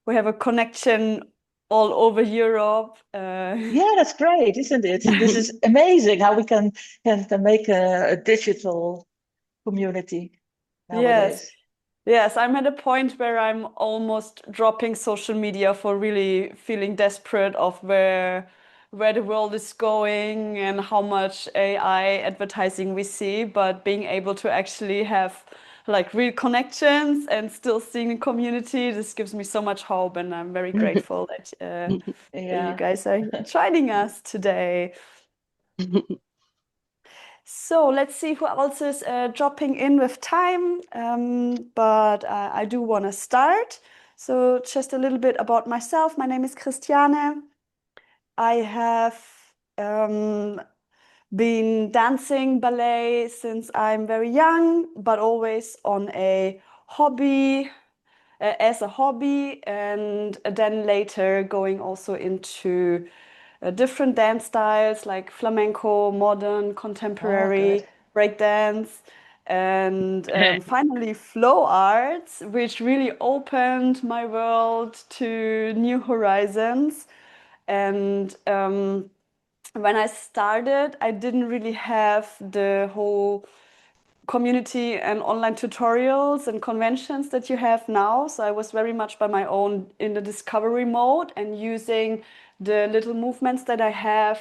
we have a connection all over Europe. Yeah, that's great, isn't it? This is amazing how we can make a digital community Yes. nowadays. Yes, I'm at a point where I'm almost dropping social media for really feeling desperate of where the world is going and how much AI advertising we see, but being able to actually have like real connections and still seeing a community, this gives me so much hope, and I'm very grateful that you Yeah. guys are joining us today. So let's see who else is dropping in with time. But I do want to start. So just a little bit about myself. My name is Christiane. I have um, been dancing ballet since I'm very young, but always on a hobby, as a hobby, and then later going also into different dance styles like flamenco, modern, Oh, good. contemporary, breakdance, and finally flow arts, which really opened my world to new horizons. And when I started, I didn't really have the whole community and online tutorials and conventions that you have now. So I was very much by my own in the discovery mode and using the little movements that I have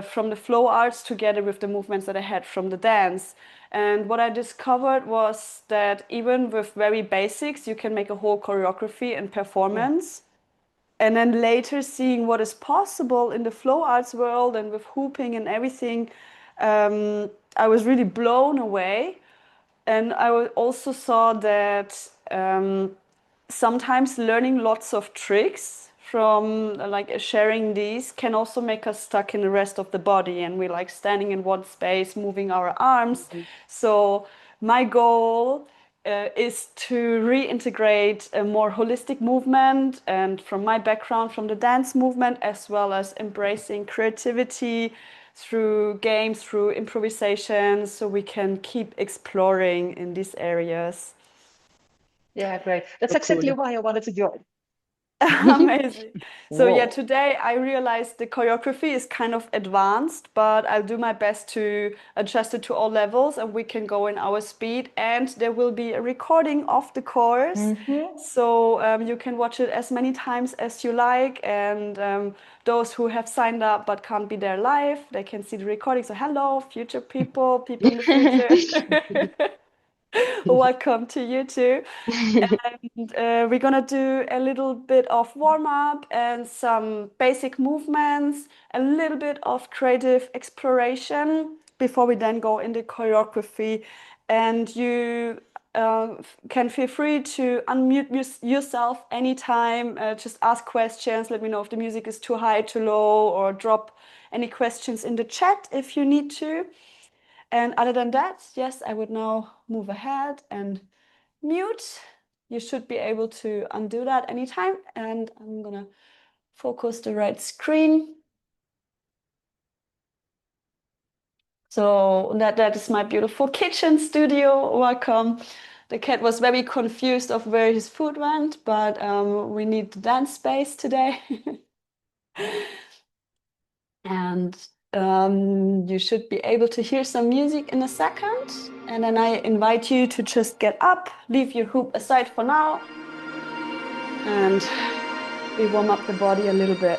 from the flow arts together with the movements that I had from the dance. And what I discovered was that even with very basics, you can make a whole choreography and Yeah. performance. And then later seeing what is possible in the flow arts world and with hooping and everything, I was really blown away. And also saw that sometimes learning lots of tricks from like sharing these can also make us stuck in the rest of the body, and we like standing in one space, moving our arms. Mhm. So my goal is to reintegrate a more holistic movement, and from my background from the dance movement, as well as embracing creativity through games, through improvisation, so we can keep exploring in these areas. Yeah, great. That's So exactly cool. why I wanted to join. Amazing. So yeah, Whoa. today I realized the choreography is kind of advanced, but I'll do my best to adjust it to all levels and we can go in our speed. And there will be a recording of the course. Hmm. So you can watch it as many times as you like. And those who have signed up but can't be there live, they can see the recording. So hello, future people, people in the future. Welcome to you too. And we're gonna do a little bit of warm up and some basic movements, a little bit of creative exploration before we then go into choreography. And you can feel free to unmute yourself anytime. Just ask questions. Let me know if the music is too high, too low, or drop any questions in the chat if you need to. And other than that, yes, I would now move ahead and mute. You should be able to undo that anytime. And I'm gonna focus the right screen. So that is my beautiful kitchen studio. Welcome. The cat was very confused of where his food went, but we need the dance space today. And you should be able to hear some music in a second. And then I invite you to just get up, leave your hoop aside for now, and we warm up the body a little bit.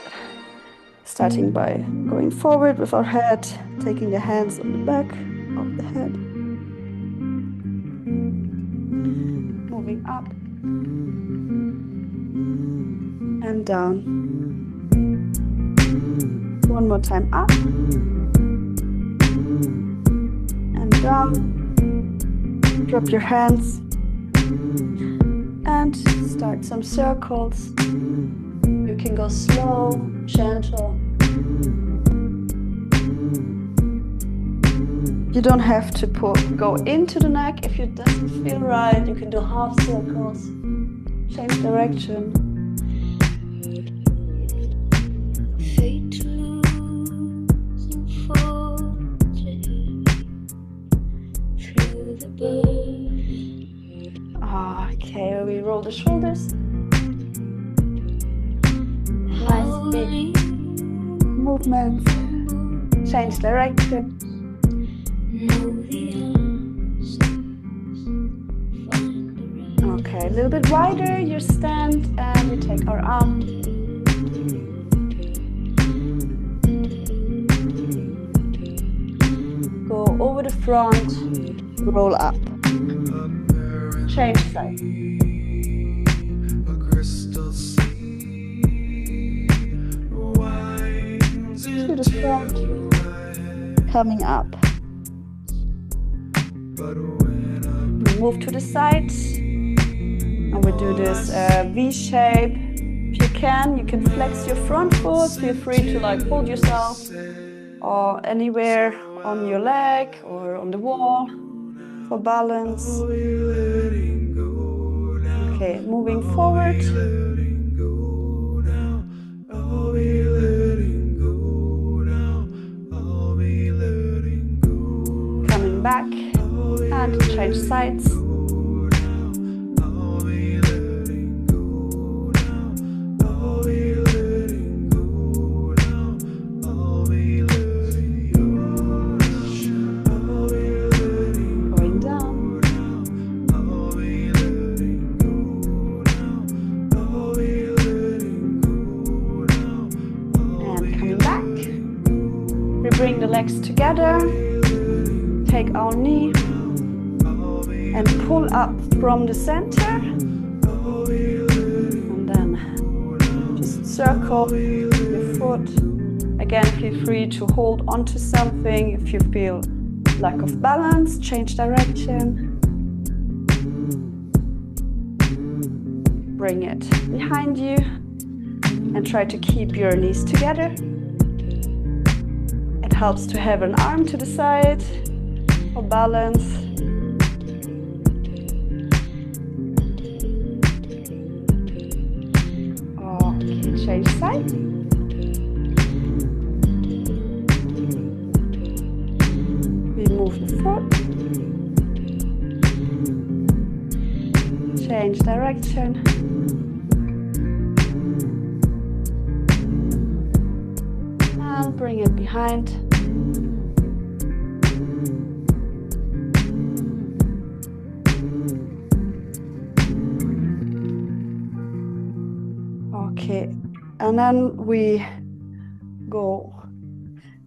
Starting by going forward with our head, taking the hands on the back of the head, moving up and down. One more time, up and down. Drop your hands and start some circles. You can go slow, gentle. You don't have to go into the neck if it doesn't feel right. You can do half circles, change direction. Okay, we roll the shoulders. 3 movements. Change direction. Okay, a little bit wider your stand, and we take our arm. Go over the front, roll up. Change side. To the front, coming up. Move to the side, and we do this V shape. If you can flex your front foot. Feel free to like hold yourself or anywhere on your leg or on the wall for balance. Okay, moving forward. Coming back and change sides. Going down. And coming back. We bring the legs together. Take our knee and pull up from the center, and then just circle your foot. Again, feel free to hold onto something. If you feel lack of balance, change direction. Bring it behind you and try to keep your knees together. It helps to have an arm to the side for balance. Okay, change side. We move the foot. Change direction. And bring it behind. Okay, and then we go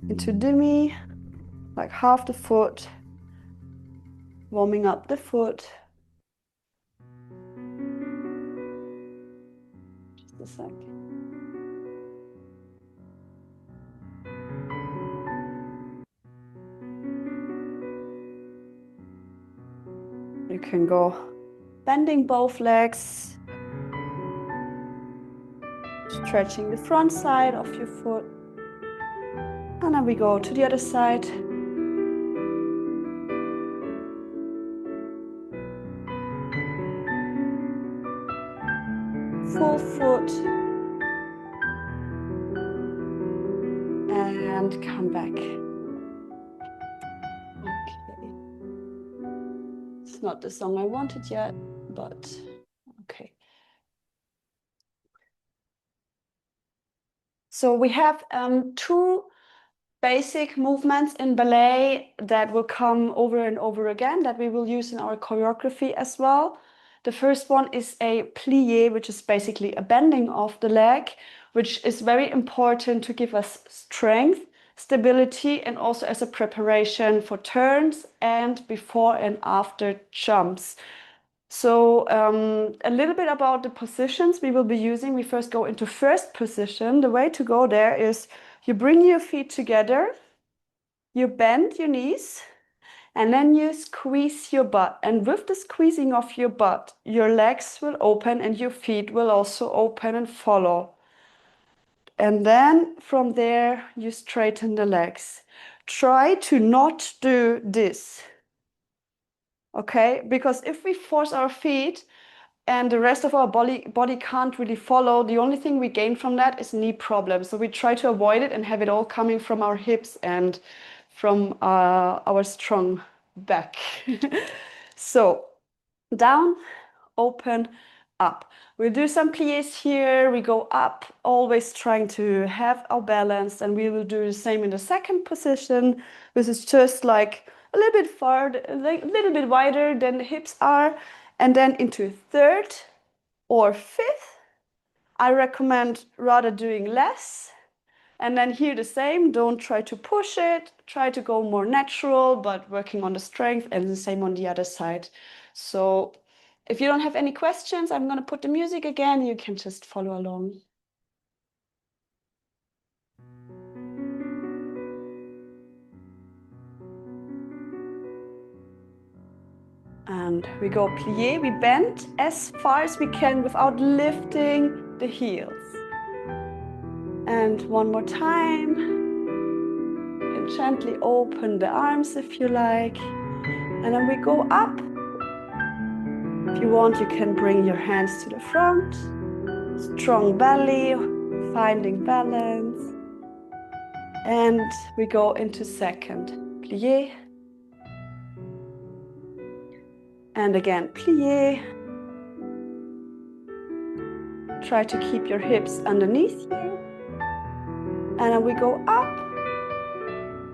into demi, like half the foot, warming up the foot. Just a sec. You can go bending both legs, stretching the front side of your foot, and then we go to the other side. Full foot, and come back. Okay. It's not the song I wanted yet, but okay. So we have 2 basic movements in ballet that will come over and over again that we will use in our choreography as well. The first one is a plie, which is basically a bending of the leg, which is very important to give us strength, stability, and also as a preparation for turns and before and after jumps. So a little bit about the positions we will be using. We first go into first position. The way to go there is you bring your feet together, you bend your knees, and then you squeeze your butt. And with the squeezing of your butt, your legs will open and your feet will also open and follow. And then from there, you straighten the legs. Try to not do this. Okay? Because if we force our feet, and the rest of our body can't really follow, the only thing we gain from that is knee problems. So we try to avoid it and have it all coming from our hips and from our strong back. So down, open, up. We'll do some pliés here. We go up, always trying to have our balance, and we will do the same in the second position, which is just like a little bit farther, like a little bit wider than the hips are, and then into third or fifth. I recommend rather doing less. And then here the same, don't try to push it, try to go more natural, but working on the strength, and the same on the other side. So if you don't have any questions, I'm going to put the music again. You can just follow along. And we go plié, we bend as far as we can without lifting the heels. And one more time. You can gently open the arms if you like. And then we go up. If you want, you can bring your hands to the front. Strong belly, finding balance. And we go into second plié. And again, plié. Try to keep your hips underneath you. And then we go up.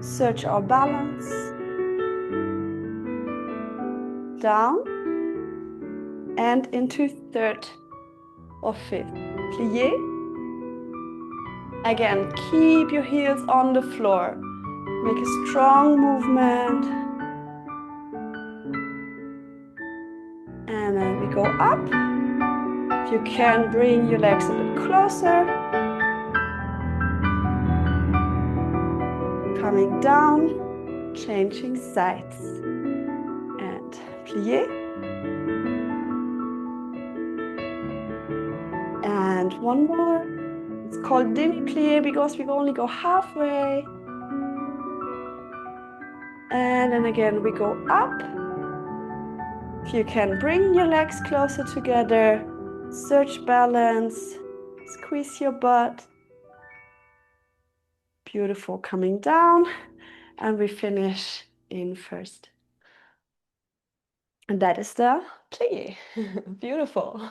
Search our balance. Down. And into third or fifth plié. Again, keep your heels on the floor. Make a strong movement. And then we go up. If you can, bring your legs a bit closer. Coming down, changing sides. And plié. And one more. It's called demi-plié because we only go halfway. And then again, we go up. If you can, bring your legs closer together. Search balance. Squeeze your butt. Beautiful. Coming down. And we finish in first. And that is the plié. Beautiful.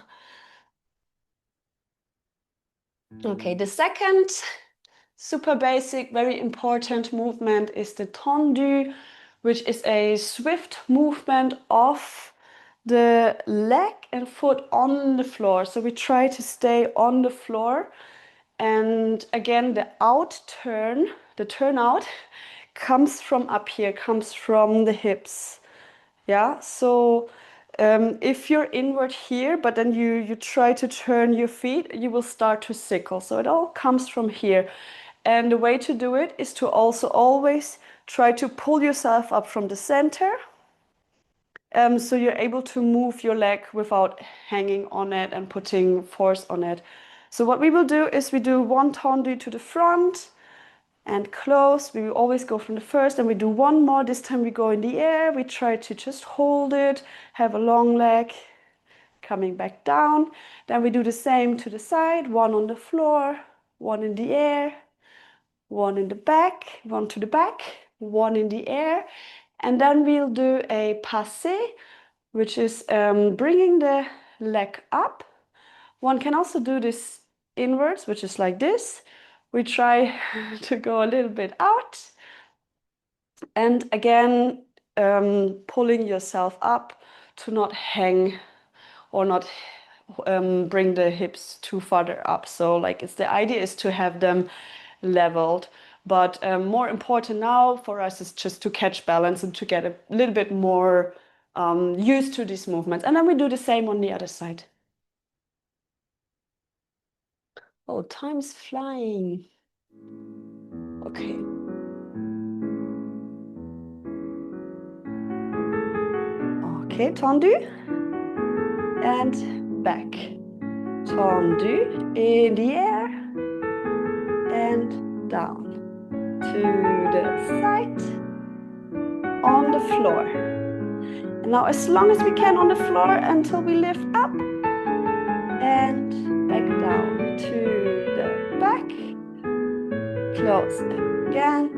Okay, the second super basic, very important movement is the tendu, which is a swift movement of the leg and foot on the floor. So we try to stay on the floor. And again, the out turn, the turnout comes from up here, comes from the hips. Yeah, so if you're inward here, but then you try to turn your feet, you will start to sickle. So it all comes from here. And the way to do it is to also always try to pull yourself up from the center. So you're able to move your leg without hanging on it and putting force on it. So what we will do is we do one tendu to the front and close. We will always go from the first, and we do one more. This time we go in the air. We try to just hold it, have a long leg, coming back down. Then we do the same to the side, one on the floor, one in the air, one in the back, one to the back, one in the air. And then we'll do a passé, which is bringing the leg up. One can also do this inwards, which is like this. We try to go a little bit out. And again, pulling yourself up to not hang or not bring the hips too farther up. So like the idea is to have them leveled. But more important now for us is just to catch balance and to get a little bit more used to these movements. And then we do the same on the other side. Oh, time's flying. Okay. Okay, tendu. And back. Tendu in the air. And down. To the side. On the floor. And now as long as we can on the floor until we lift up. And back down to the back. Close again.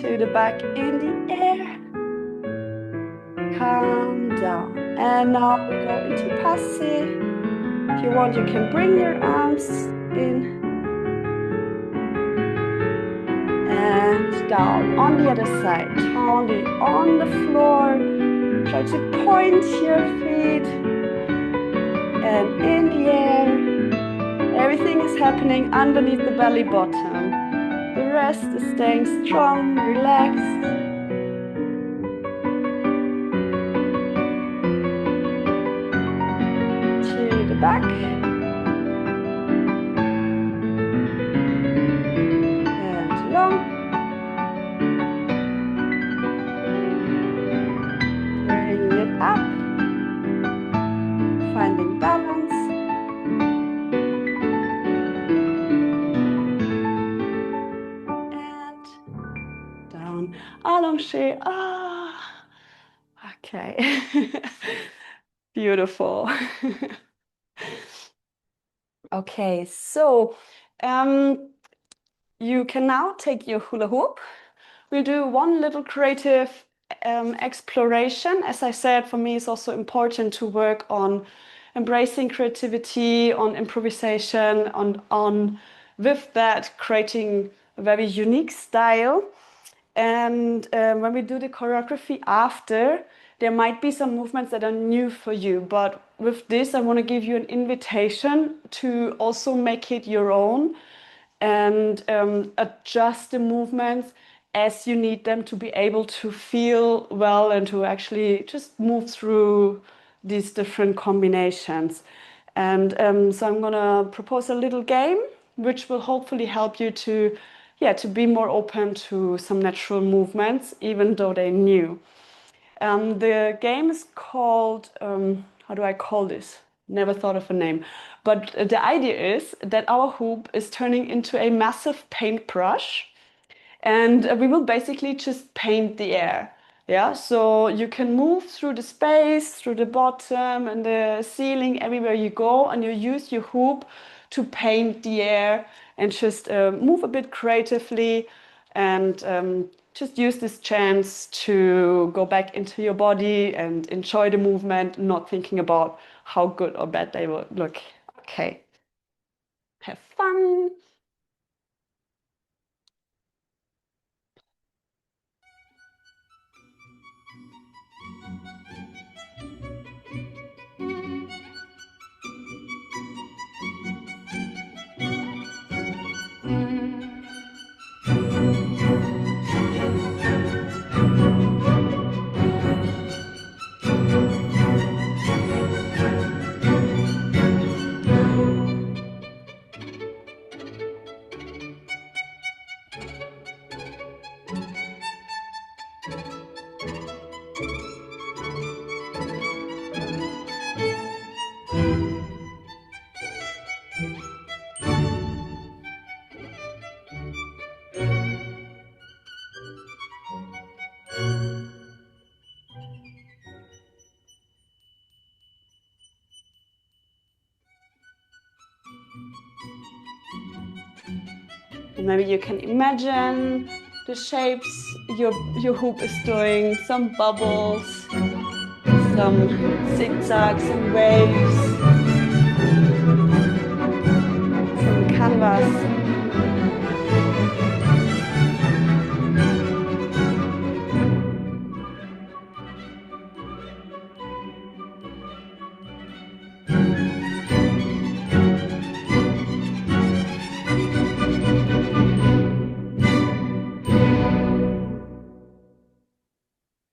To the back in the air. Calm down. And now we go into passé. If you want, you can bring your arms in and down. On the other side, gently on the floor. Try to point your feet and in the air. Everything is happening underneath the belly button. The rest is staying strong, relaxed. To the back. And long. Bringing it up. Finding balance. And down. Allongé. Ah. Okay. Beautiful. Okay, so you can now take your hula hoop. We'll do one little creative exploration. As I said, for me, it's also important to work on embracing creativity, on improvisation, on with that creating a very unique style. And when we do the choreography after, there might be some movements that are new for you. But with this, I want to give you an invitation to also make it your own and adjust the movements as you need them to be able to feel well and to actually just move through these different combinations. And so I'm gonna propose a little game which will hopefully help you to, yeah, to be more open to some natural movements, even though they're new. The game is called, how do I call this? Never thought of a name. But the idea is that our hoop is turning into a massive paintbrush and we will basically just paint the air. Yeah, so you can move through the space, through the bottom and the ceiling, everywhere you go, and you use your hoop to paint the air and just move a bit creatively and just use this chance to go back into your body and enjoy the movement, not thinking about how good or bad they will look. Okay, have fun. And maybe you can imagine the shapes your hoop is doing, some bubbles, some zigzags and waves, some canvas.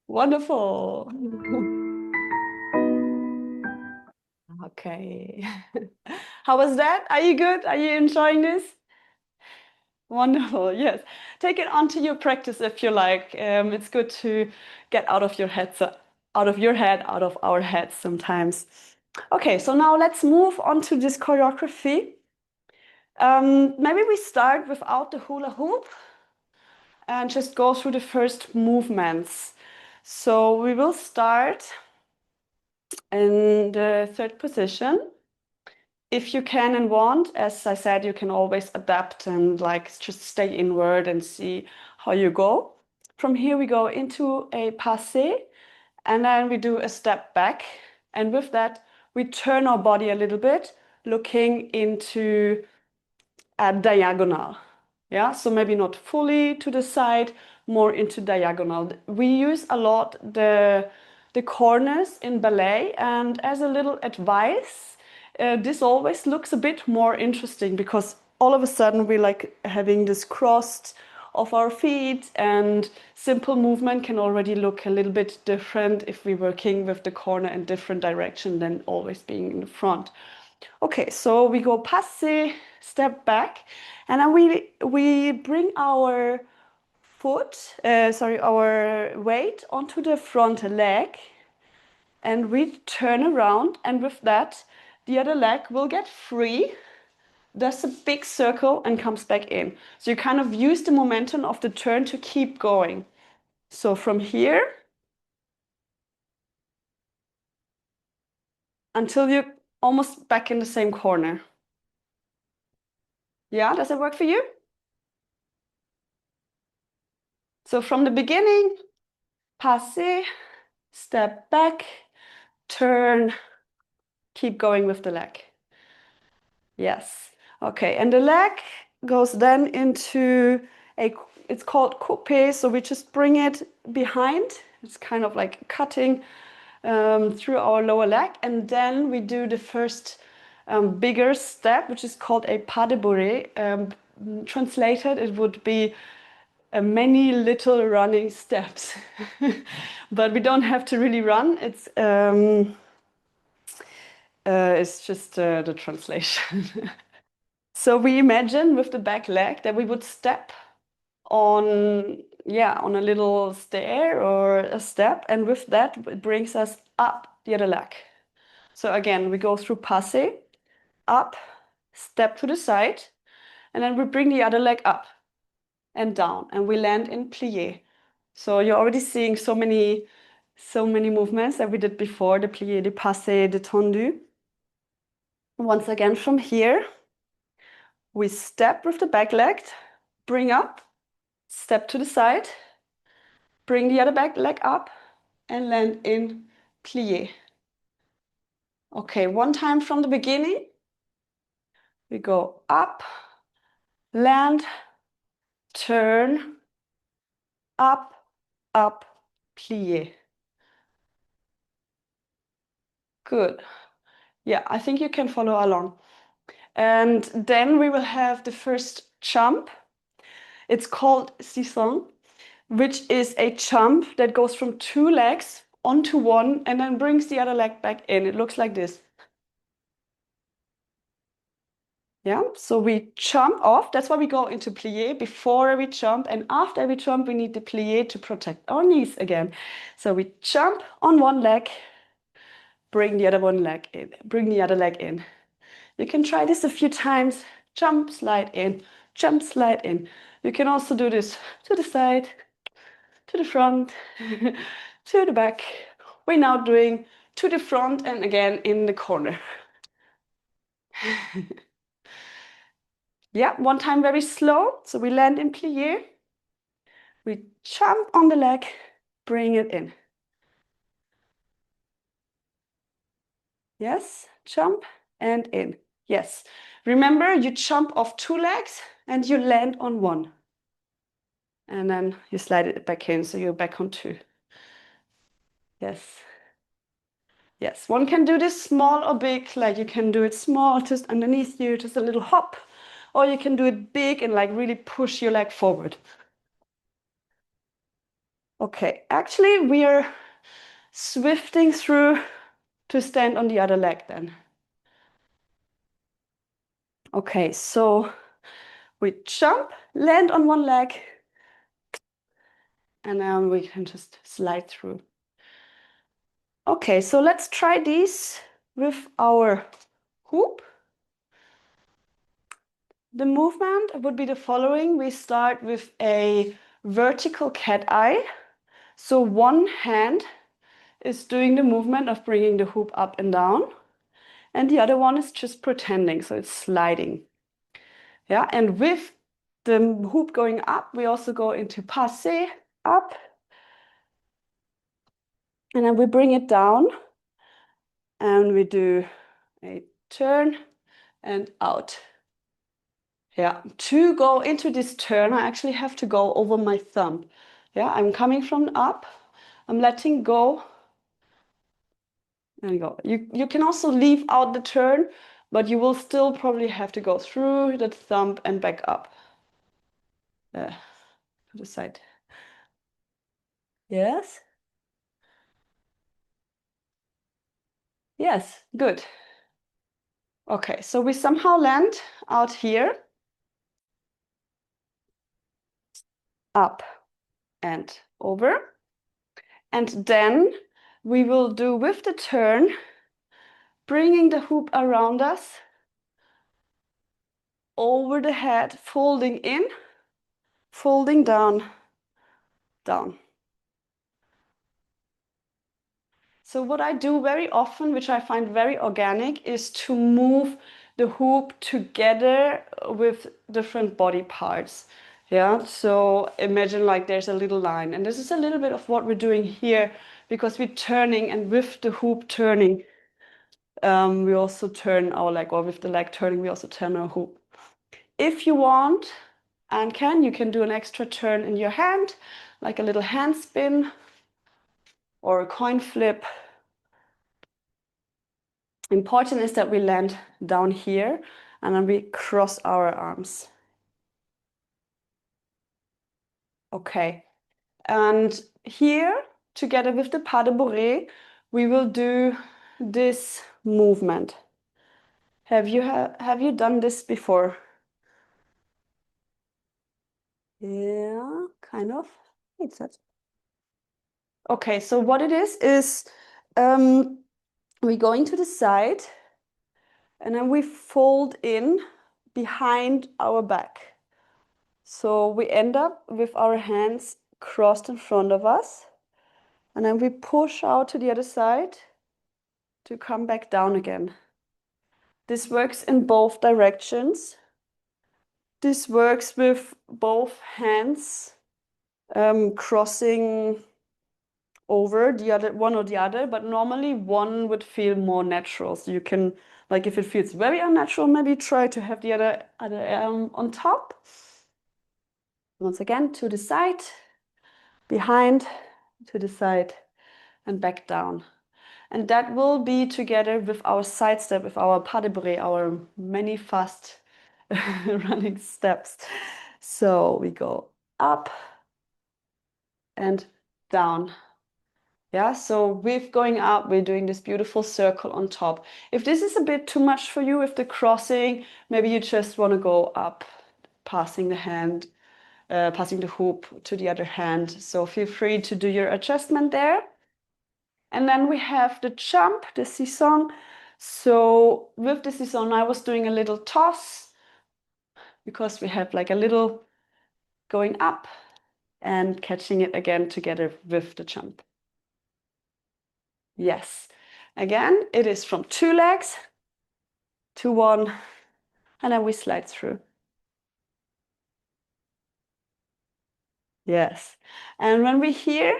Wonderful. Okay. How was that? Are you good? Are you enjoying this? Wonderful. Yes. Take it onto your practice if you like. It's good to get out of your head, out of your head, out of our heads sometimes. Okay, so now let's move on to this choreography. Maybe we start without the hula hoop and just go through the first movements. So we will start in the third position. If you can and want, as I said, you can always adapt and like just stay inward and see how you go. From here we go into a passé and then we do a step back. And with that, we turn our body a little bit, looking into a diagonal. Yeah, so maybe not fully to the side, more into diagonal. We use a lot the corners in ballet, and as a little advice, this always looks a bit more interesting because all of a sudden we like having this crossed of our feet, and simple movement can already look a little bit different if we're working with the corner in different direction than always being in the front. Okay, so we go passé, step back, and then we bring our our weight onto the front leg, and we turn around, and with that, the other leg will get free, does a big circle, and comes back in. So you kind of use the momentum of the turn to keep going. So from here until you're almost back in the same corner. Yeah, does that work for you? So from the beginning, passé, step back, turn, keep going with the leg. Yes. Okay, and the leg goes then into it's called coupé, so we just bring it behind. It's kind of like cutting through our lower leg, and then we do the first bigger step, which is called a pas de bourrée. Translated, it would be many little running steps, but we don't have to really run. It's just the translation. So we imagine with the back leg that we would step on, yeah, on a little stair or a step, and with that it brings us up the other leg. So again, we go through passé, up, step to the side, and then we bring the other leg up and down, and we land in plié. So you're already seeing so many movements that we did before, the plié, the passé, the tendu. Once again, from here, we step with the back leg, bring up, step to the side, bring the other back leg up, and land in plié. Okay, one time from the beginning. We go up, land, turn, up, up, plié. Good. Yeah, I think you can follow along. And then we will have the first jump. It's called sisson, which is a jump that goes from two legs onto one and then brings the other leg back in. It looks like this. Yeah, so we jump off. That's why we go into plié before we jump, and after we jump, we need the plié to protect our knees again. So we jump on one leg, bring the other one leg in, bring the other leg in. You can try this a few times. Jump, slide in, jump, slide in. You can also do this to the side, to the front, to the back. We're now doing to the front and again in the corner. Yeah, one time very slow. So we land in plié. We jump on the leg, bring it in. Yes, jump and in. Yes. Remember, you jump off two legs and you land on one. And then you slide it back in, so you're back on two. Yes. Yes, one can do this small or big, like you can do it small, just underneath you, just a little hop, or you can do it big and like really push your leg forward. Okay, actually we are swifting through to stand on the other leg then. Okay, so we jump, land on one leg, and then we can just slide through. Okay, so let's try these with our hoop. The movement would be the following. We start with a vertical cat eye. So one hand is doing the movement of bringing the hoop up and down, and the other one is just pretending, so it's sliding. Yeah, and with the hoop going up, we also go into passé, up, and then we bring it down, and we do a turn, and out. Yeah, to go into this turn, I actually have to go over my thumb. Yeah, I'm coming from up, I'm letting go. There you go. You can also leave out the turn, but you will still probably have to go through the thumb and back up. To the side. Yes. Yes, good. Okay, so we somehow land out here, up and over. And then we will do with the turn, bringing the hoop around us, over the head, folding in, folding down, down. So what I do very often, which I find very organic, is to move the hoop together with different body parts. Yeah, so imagine like there's a little line, and this is a little bit of what we're doing here because we're turning, and with the hoop turning, we also turn our leg, or with the leg turning, we also turn our hoop. If you want and can, you can do an extra turn in your hand, like a little hand spin or a coin flip. Important is that we land down here and then we cross our arms. Okay, and here, together with the pas de bourrée, we will do this movement. Have you done this before? Yeah, kind of. It's that. Okay, so what it is we go into the side and then we fold in behind our back. So we end up with our hands crossed in front of us, and then we push out to the other side to come back down again. This works in both directions. This works with both hands crossing over the other one or the other, but normally one would feel more natural. So you can, like, if it feels very unnatural, maybe try to have the other arm on top. Once again, to the side, behind, to the side, and back down. And that will be together with our side step, with our pas de bourrée, our many fast running steps. So we go up and down. Yeah, so with going up, we're doing this beautiful circle on top. If this is a bit too much for you with the crossing, maybe you just want to go up, passing the hand, passing the hoop to the other hand. So feel free to do your adjustment there. And then we have the jump, the sisson. So with the sisson, I was doing a little toss because we have like a little going up and catching it again together with the jump. Yes. Again, it is from 2 legs to 1, and then we slide through. Yes. And when we're here,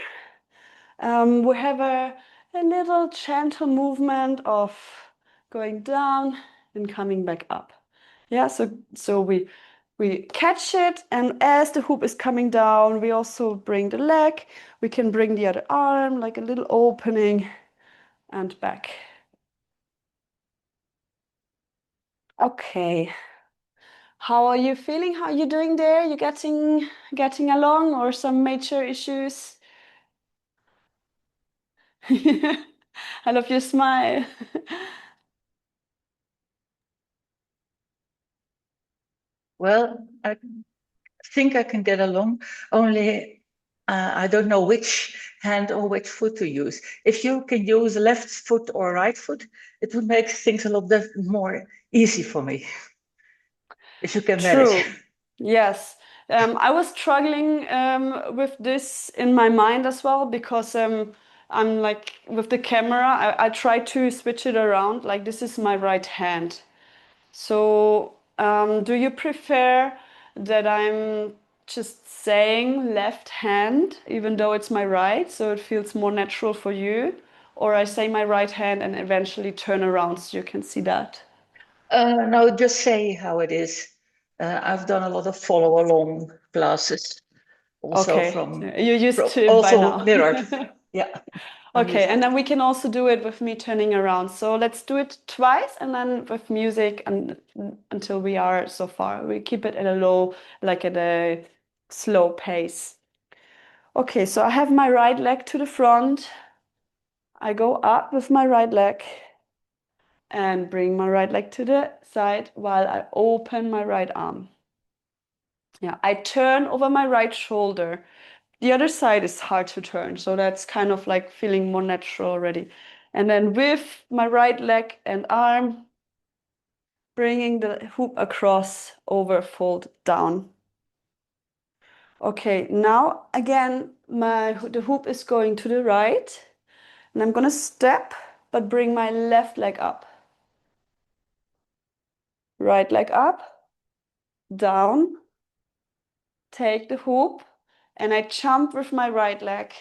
we have a little gentle movement of going down and coming back up. Yeah, so we catch it, and as the hoop is coming down, we also bring the leg. We can bring the other arm, like a little opening, and back. Okay. How are you feeling? How are you doing there? You getting along, or some major issues? I love your smile. Well, I think I can get along, only I don't know which hand or which foot to use. If you can use left foot or right foot, it would make things a lot more easy for me, if you can manage. True. Yes. I was struggling with this in my mind as well because I'm like with the camera, I try to switch it around. Like this is my right hand. So do you prefer that I'm just saying left hand, even though it's my right, so it feels more natural for you? Or I say my right hand and eventually turn around so you can see that? No, just say how it is. I've done a lot of follow along classes, also Okay, so you're used from to it by also now. mirrored. Yeah, I'm Okay, used to and it. then we can also do it with me turning around. So let's do it twice and then with music and until we are so far. We keep it at a low, like at a slow pace. Okay, so I have my right leg to the front. I go up with my right leg and bring my right leg to the side while I open my right arm. Yeah, I turn over my right shoulder. The other side is hard to turn, so that's kind of like feeling more natural already. And then with my right leg and arm, bringing the hoop across, over, fold down. Okay, now again, the hoop is going to the right, and I'm gonna step, but bring my left leg up. Right leg up, down, take the hoop, and I jump with my right leg.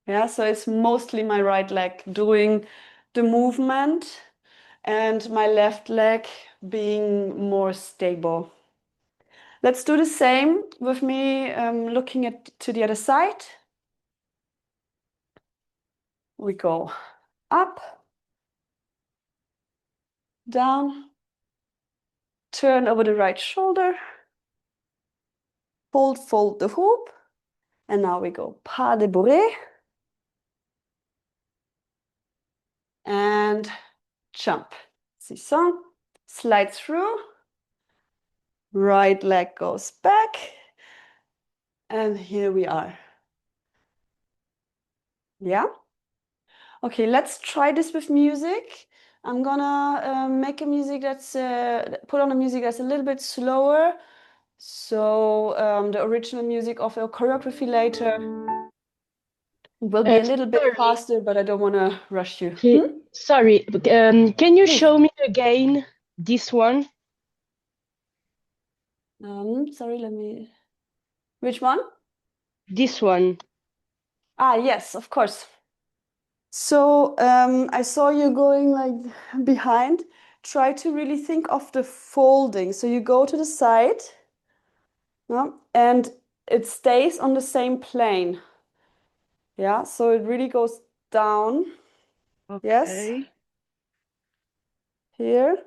Yeah, so it's mostly my right leg doing the movement and my left leg being more stable. Let's do the same with me looking to the other side. We go up, down, turn over the right shoulder, fold the hoop, and now we go pas de bourrée and jump. Sisson, slide through, right leg goes back, and here we are. Yeah? Okay, let's try this with music. I'm gonna make a music that's put on a music that's a little bit slower. So the original music of a choreography later will be a little bit Sorry, faster, but I don't want to rush you. sorry. Can you Please. show me again this one? Sorry, let me. Which one? This one. Ah, yes, of course. So I saw you going like behind. Try to really think of the folding. So you go to the side, yeah, and it stays on the same plane. Yeah, so it really goes down. Yes, Okay. here.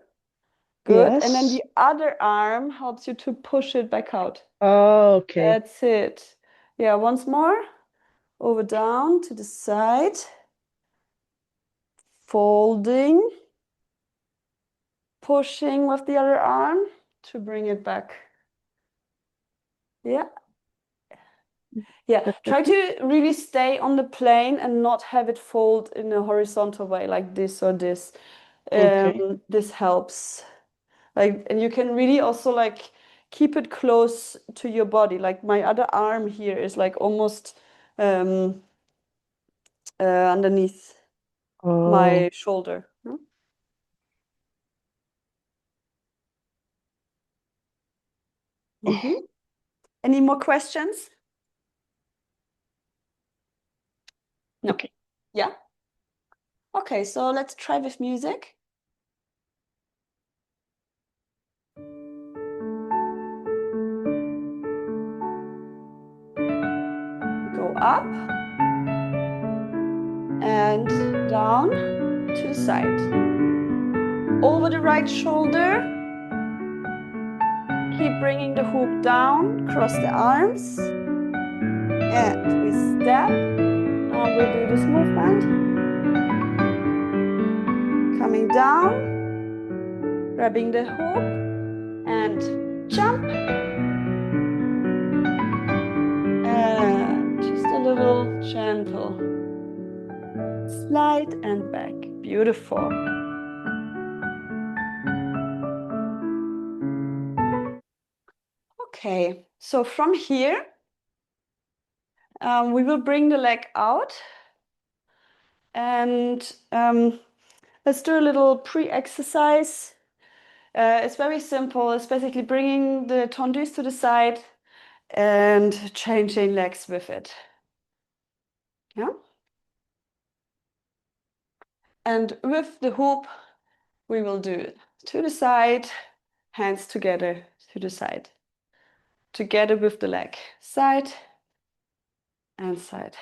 Good. And then Yes. the other arm helps you to push it back out. Oh, okay. That's it. Yeah, once more. Over down to the side. Folding. Pushing with the other arm to bring it back. Yeah. Yeah. Try to really stay on the plane and not have it fold in a horizontal way like this or this. Okay. This helps. Like, and you can really also like keep it close to your body. Like my other arm here is like almost um, underneath Oh. my shoulder. Mm-hmm. Any more questions? No. Okay. Yeah. Okay, so let's try with music. Go up and down to the side. Over the right shoulder. Keep bringing the hoop down, cross the arms. And we step. Now we do this movement. Coming down, grabbing the hoop and jump. And just a little gentle slide and back. Beautiful. Okay, so from here, we will bring the leg out and let's do a little pre-exercise. It's very simple. It's basically bringing the tendus to the side and changing legs with it. Yeah. And with the hoop, we will do it to the side, hands together to the side. Together with the leg, side and side.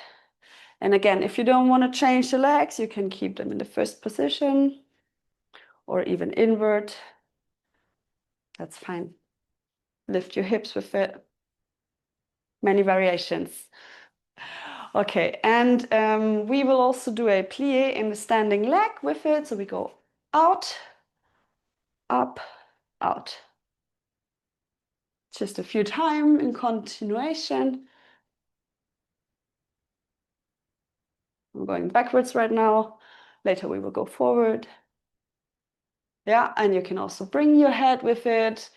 And again, if you don't want to change the legs, you can keep them in the first position or even invert. That's fine. Lift your hips with it. Many variations. Okay, and we will also do a plie in the standing leg with it. So we go out, up, out. Just a few times in continuation. I'm going backwards right now. Later we will go forward. Yeah, and you can also bring your head with it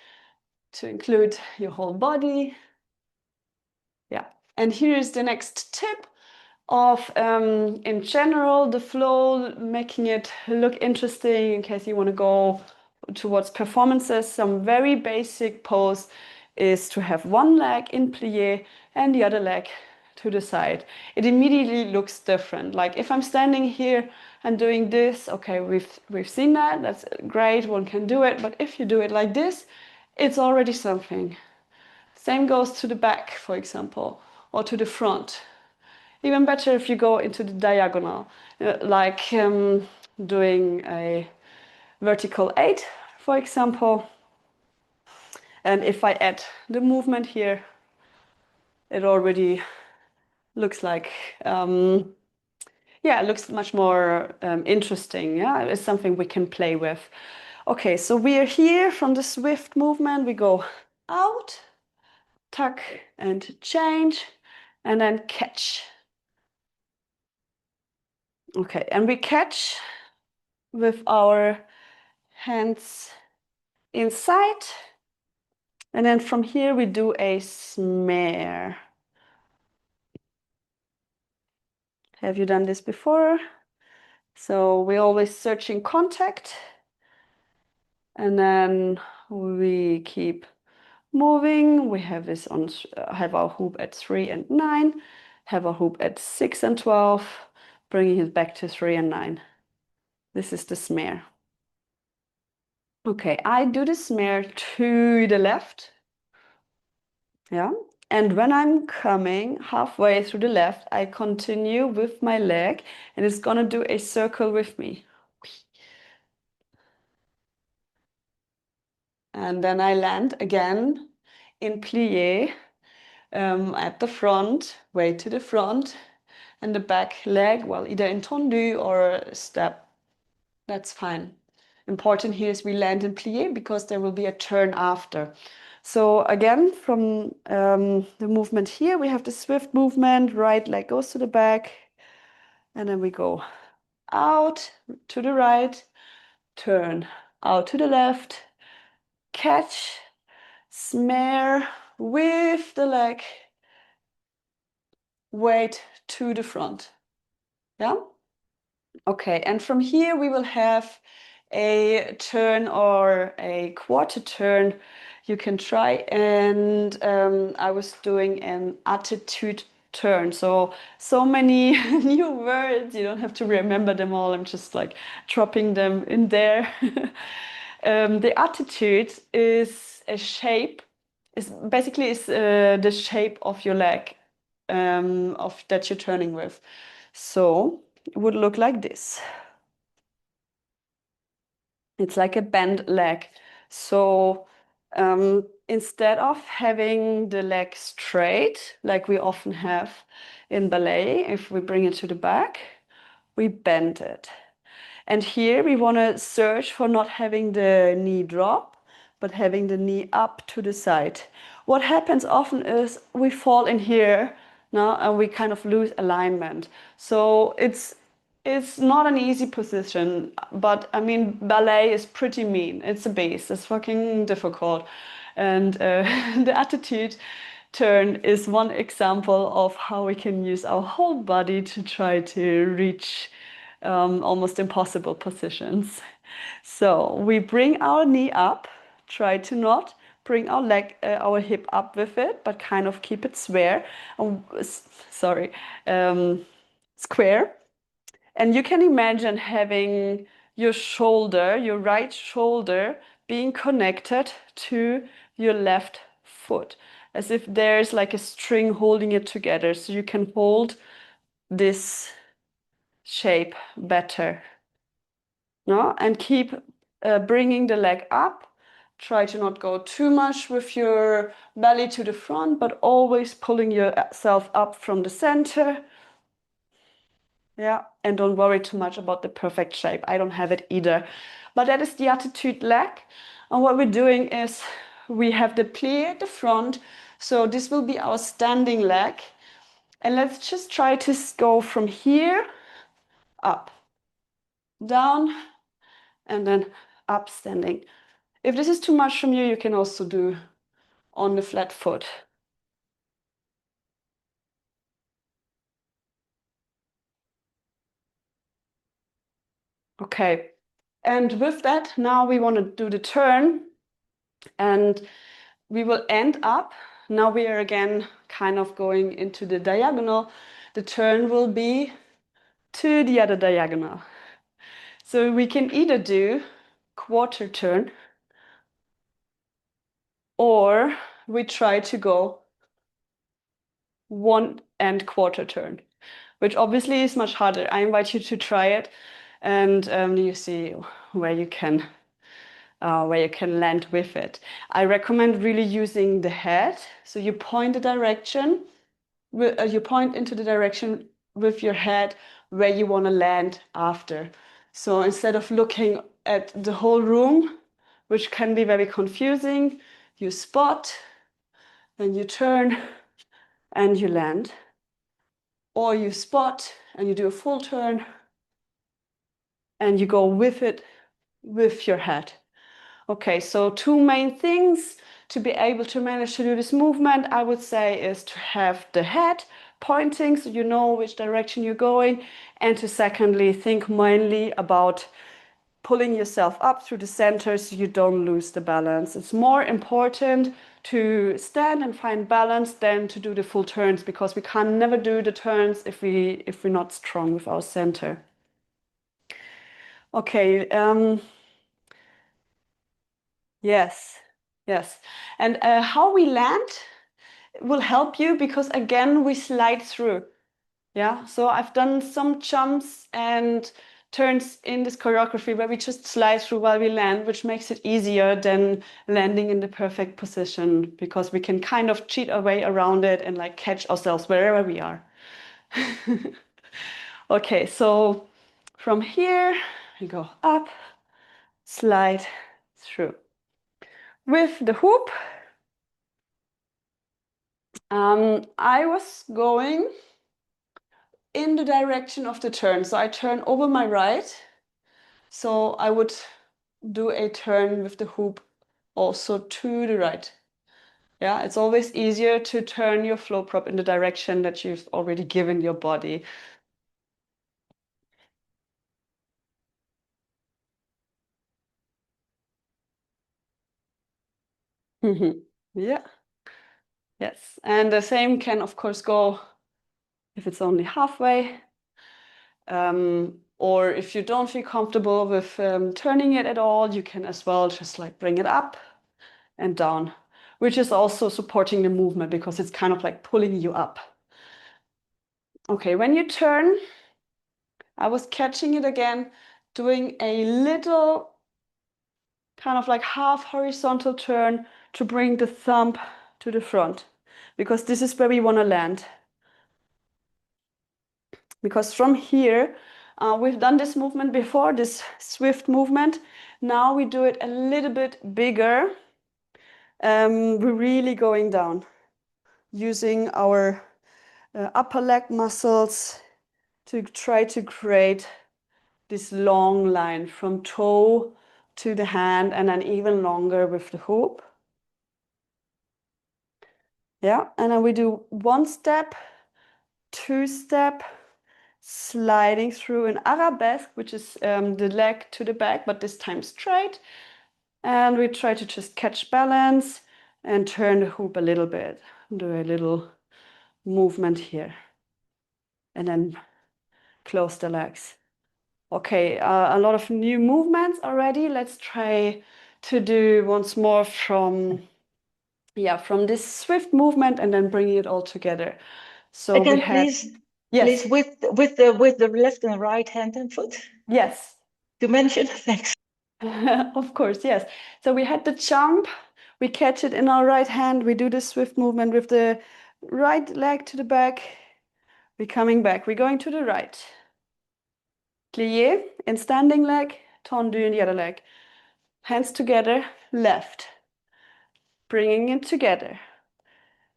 to include your whole body. Yeah, and here is the next tip of, in general, the flow, making it look interesting in case you want to go towards performances. Some very basic pose is to have one leg in plie and the other leg to the side. It immediately looks different. Like if I'm standing here and doing this, okay, we've seen that, that's great, one can do it. But if you do it like this, it's already something. Same goes to the back, for example, or to the front. Even better if you go into the diagonal, like doing a vertical 8, for example. And if I add the movement here, it already looks like, yeah, it looks much more interesting. Yeah, it's something we can play with. Okay, so we are here from the swift movement. We go out, tuck and change, and then catch. Okay, and we catch with our hands inside. And then from here we do a smear. Have you done this before? So we're always searching contact. And then we keep moving. We have this on, have our hoop at 3 and 9, have our hoop at 6 and 12, bringing it back to 3 and 9. This is the smear. Okay, I do the smear to the left. Yeah. And when I'm coming halfway through the left, I continue with my leg and it's gonna do a circle with me. And then I land again in plie at the front, way to the front, and the back leg, well, either in tendu or step. That's fine. Important here is we land in plie because there will be a turn after. So again, from the movement here, we have the swift movement, right leg goes to the back, and then we go out to the right, turn, out to the left, catch, smear with the leg, weight to the front. Yeah? Okay, and from here we will have a turn or a quarter turn. You can try, and I was doing an attitude turn. So many new words, you don't have to remember them all. I'm just like dropping them in there. The attitude is a shape, is basically the shape of your leg of that you're turning with. So it would look like this. It's like a bent leg. So instead of having the leg straight, like we often have in ballet, if we bring it to the back, we bend it. And here we want to search for not having the knee drop, but having the knee up to the side. What happens often is we fall in here now and we kind of lose alignment. So it's not an easy position, but I mean, ballet is pretty mean. It's a beast. It's fucking difficult. And the attitude turn is one example of how we can use our whole body to try to reach almost impossible positions. So we bring our knee up, try to not bring our leg, our hip up with it, but kind of keep it square. Square. And you can imagine having your shoulder, your right shoulder, being connected to your left foot, as if there's like a string holding it together, so you can hold this shape better. No? And keep bringing the leg up. Try to not go too much with your belly to the front, but always pulling yourself up from the center. Yeah, and don't worry too much about the perfect shape. I don't have it either. But that is the attitude leg. And what we're doing is we have the plie at the front. So this will be our standing leg. And let's just try to go from here, up, down, and then up standing. If this is too much from you, you can also do on the flat foot. Okay, and with that, now we want to do the turn, and we will end up, now we are again kind of going into the diagonal. The turn will be to the other diagonal. So we can either do quarter turn, or we try to go 1.25 turn, which obviously is much harder. I invite you to try it, and you see where you can land with it. I recommend really using the head. So you point the direction, you point into the direction with your head where you want to land after. So instead of looking at the whole room, which can be very confusing, you spot, and you turn, and you land. Or you spot, and you do a full turn, and you go with it with your head. Okay, so two main things to be able to manage to do this movement, I would say, is to have the head pointing so you know which direction you're going, and to secondly think mainly about pulling yourself up through the center so you don't lose the balance. It's more important to stand and find balance than to do the full turns, because we can never do the turns if we're not strong with our center. Okay, yes, yes. And how we land will help you, because again, we slide through. Yeah, so I've done some jumps and turns in this choreography where we just slide through while we land, which makes it easier than landing in the perfect position, because we can kind of cheat our way around it and like catch ourselves wherever we are. Okay, so from here, we go up, slide through. With the hoop, I was going in the direction of the turn. So I turn over my right. So I would do a turn with the hoop also to the right. Yeah, it's always easier to turn your flow prop in the direction that you've already given your body. Yeah. Yes. And the same can, of course, go if it's only halfway. Or if you don't feel comfortable with turning it at all, you can as well just like bring it up and down, which is also supporting the movement because it's kind of like pulling you up. Okay, when you turn, I was catching it again, doing a little kind of like half horizontal turn to bring the thumb to the front, because this is where we want to land. Because from here, we've done this movement before, this swift movement. Now we do it a little bit bigger. We're really going down, using our upper leg muscles to try to create this long line from toe to the hand, and then even longer with the hoop. Yeah, and then we do 1 step, 2 step, sliding through an arabesque, which is the leg to the back, but this time straight. And we try to just catch balance and turn the hoop a little bit. Do a little movement here. And then close the legs. Okay, a lot of new movements already. Let's try to do once more from this swift movement and then bringing it all together. So Again, we have, please, yes, please, with the left and right hand and foot. yes, Dimension, thanks. of course, yes. So we had the jump, we catch it in our right hand, we do the swift movement with the right leg to the back, we're coming back, we're going to the right. Plié in standing leg, tendu in the other leg. Hands together, left. Bringing it together.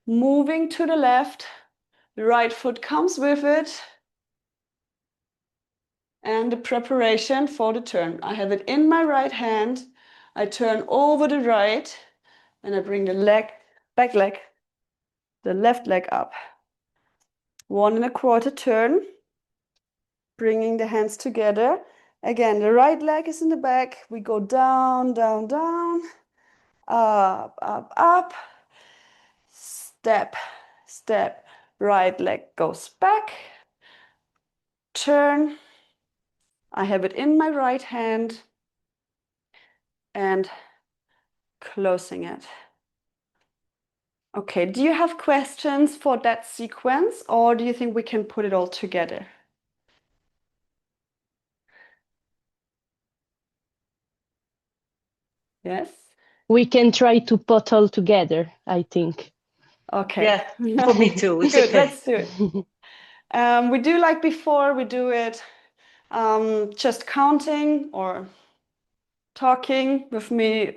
Moving to the left, the right foot comes with it. And the preparation for the turn. I have it in my right hand. I turn over the right and I bring the back leg, the left leg up. 1 1/4 turn, bringing the hands together. Again, the right leg is in the back. We go down, down, down, up, up, up. Step, step. Right leg goes back. Turn. I have it in my right hand and closing it. Okay, do you have questions for that sequence, or do you think we can put it all together? Yes? We can try to put all together, I think. Okay. Yeah, for me too. It's Good, okay. let's do it. We do like before, we do it just counting or talking with me,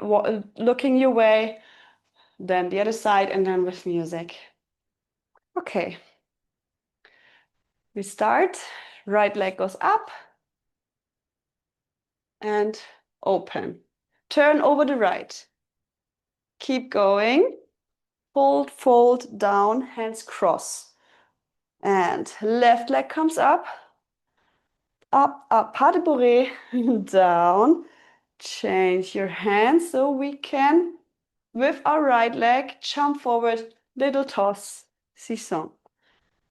looking your way, then the other side, and then with music. Okay. We start, right leg goes up and open. Turn over the right. Keep going. Fold, fold, down, hands cross. And left leg comes up. Up, up, pas de bourrée, down. Change your hands so we can, with our right leg, jump forward, little toss, seesaw.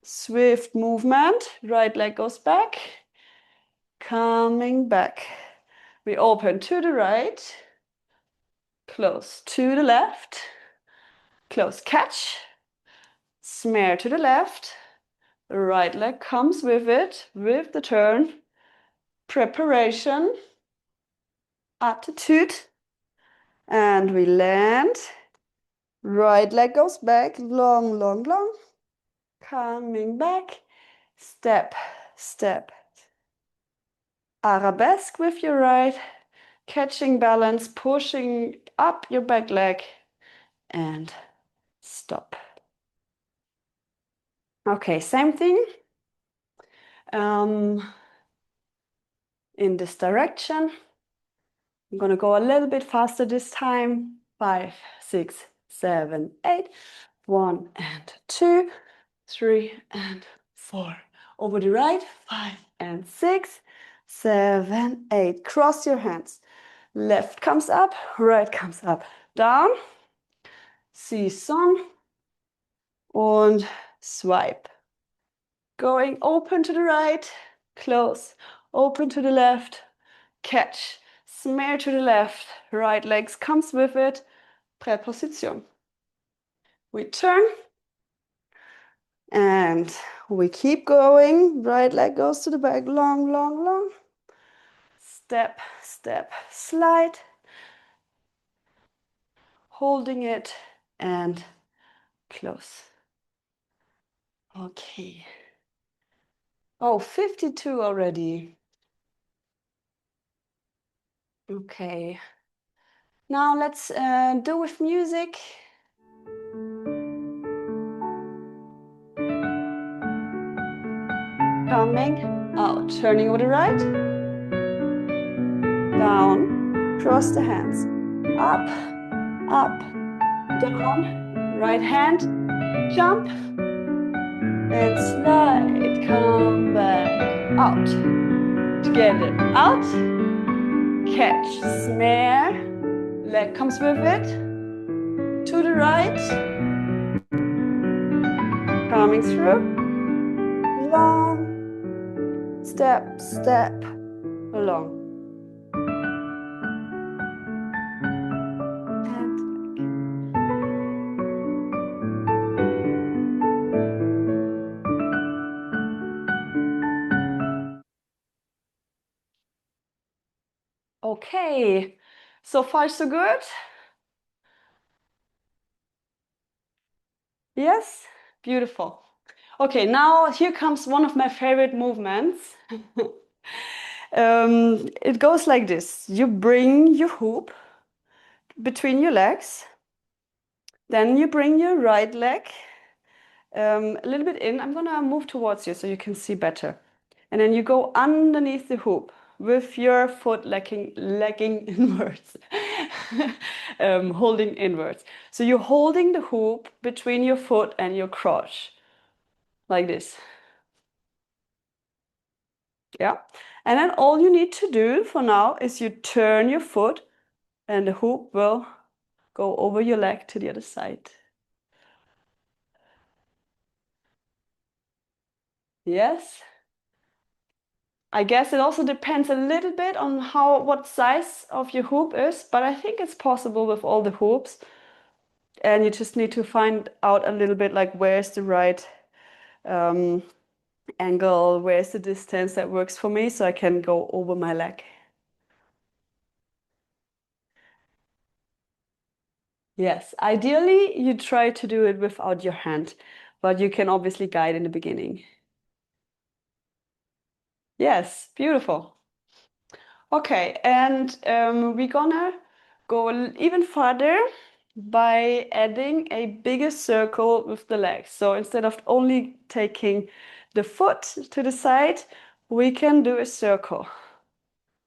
Swift movement, right leg goes back, coming back. We open to the right, close to the left, close catch, smear to the left, right leg comes with it, with the turn, preparation, attitude, and we land. Right leg goes back, long, long, long, coming back, step, step. Arabesque with your right, catching balance, pushing up your back leg, and stop. Okay, same thing. In this direction. I'm gonna go a little bit faster this time. 5, 6, 7, 8. 1 and 2, 3 and 4. Over the right, 5 and 6, 7, 8. Cross your hands. Left comes up, right comes up. Down, seesaw und swipe. Going open to the right, close, open to the left, catch, smear to the left, right legs comes with it, preposition. We turn and we keep going, right leg goes to the back, long, long, long. Step, step, slide, holding it and close. Okay. Oh, 52 already. Okay. Now let's do with music. Coming out, turning over the right, down, cross the hands, up, up, down, right hand, jump, and slide, come back, out, together, out, catch, snare, leg comes with it, to the right, coming through, long, step, step, along. And okay, so far so good. Yes, beautiful. Okay, now here comes one of my favorite movements. It goes like this. You bring your hoop between your legs. Then you bring your right leg a little bit in. I'm gonna move towards you so you can see better. And then you go underneath the hoop with your foot legging inwards, holding inwards. So you're holding the hoop between your foot and your crotch, like this. Yeah. And then all you need to do for now is you turn your foot and the hoop will go over your leg to the other side. Yes. I guess it also depends a little bit on what size of your hoop is, but I think it's possible with all the hoops. And you just need to find out a little bit like where's the right angle, where's the distance that works for me so I can go over my leg. Yes, ideally you try to do it without your hand, but you can obviously guide in the beginning. Yes, beautiful. Okay, and we're gonna go even further by adding a bigger circle with the legs. So instead of only taking the foot to the side, we can do a circle.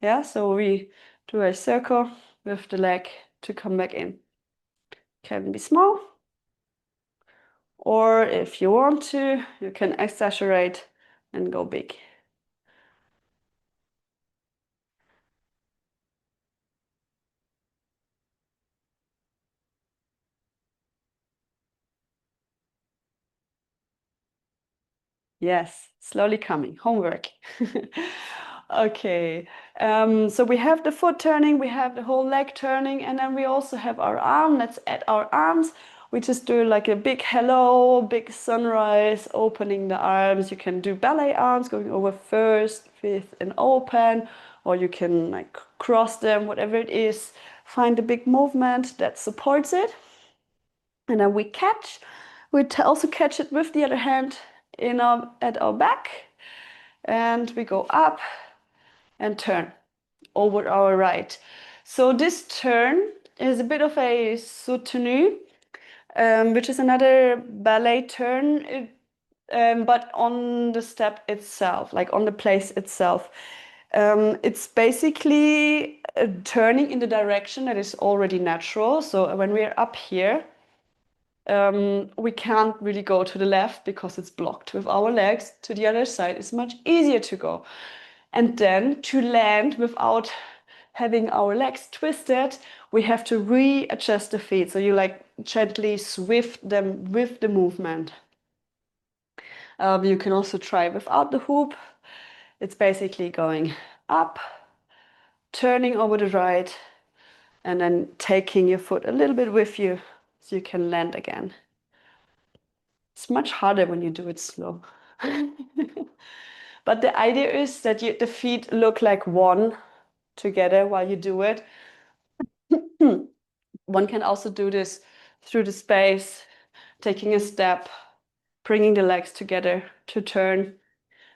Yeah, so we do a circle with the leg to come back in. Can be small, or if you want to, you can exaggerate and go big. Yes, slowly coming. Homework. Okay. So we have the foot turning, we have the whole leg turning, and then we also have our arm. Let's add our arms. We just do like a big hello, big sunrise, opening the arms. You can do ballet arms, going over first, fifth, and open, or you can like cross them, whatever it is. Find a big movement that supports it. And then we catch. We also catch it with the other hand at our back, and we go up and turn over our right. So this turn is a bit of a soutenu, which is another ballet turn, but on the step itself, like on the place itself. It's basically turning in the direction that is already natural. So when we are up here, we can't really go to the left because it's blocked with our legs. To the other side, it's much easier to go. And then to land without having our legs twisted, we have to readjust the feet. So you like gently swift them with the movement. You can also try without the hoop. It's basically going up, turning over the right, and then taking your foot a little bit with you so you can land again. It's much harder when you do it slow. But the idea is that the feet look like one together while you do it. One can also do this through the space, taking a step, bringing the legs together to turn.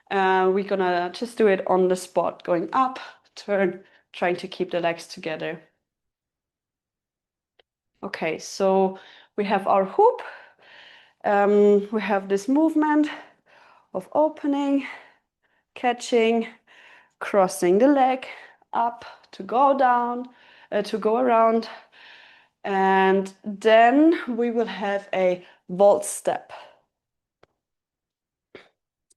We're gonna just do it on the spot, going up, turn, trying to keep the legs together. Okay, so we have our hoop. We have this movement of opening, catching, crossing the leg up to go down, to go around. And then we will have a vault step.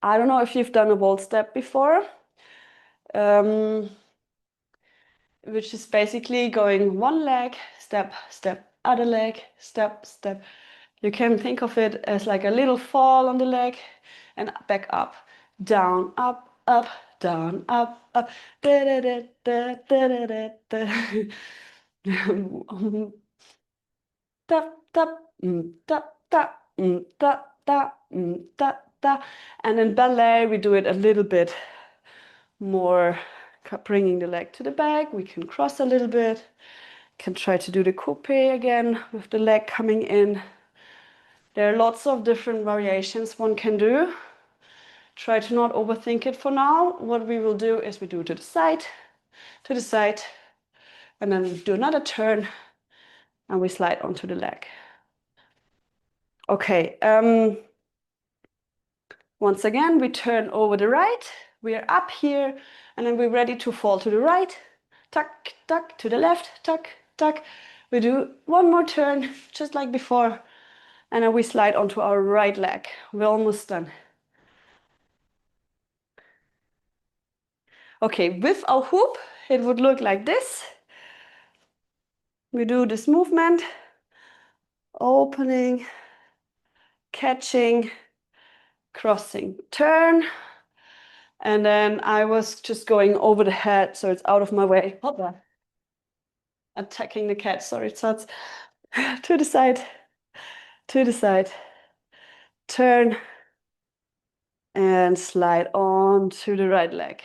I don't know if you've done a vault step before, which is basically going one leg, step, step, other leg, step, step. You can think of it as like a little fall on the leg and back up, down, up, down, up, up. Da, da, da, da, da, da, da, da. Da, da, da, da, da, da, da, da. And in ballet, we do it a little bit more, bringing the leg to the back. We can cross a little bit. Can try to do the coupe again with the leg coming in. There are lots of different variations one can do. Try to not overthink it for now. What we will do is we do to the side, and then we do another turn, and we slide onto the leg. Okay, once again, we turn over the right. We are up here, and then we're ready to fall to the right. Tuck, tuck, to the left, tuck, tuck. We do one more turn, just like before, and then we slide onto our right leg. We're almost done. Okay, with our hoop, it would look like this. We do this movement, opening, catching, crossing, turn. And then I was just going over the head, so it's out of my way. Hoppa. Attacking the cat, sorry, it starts to the side, to the side, turn, and slide on to the right leg.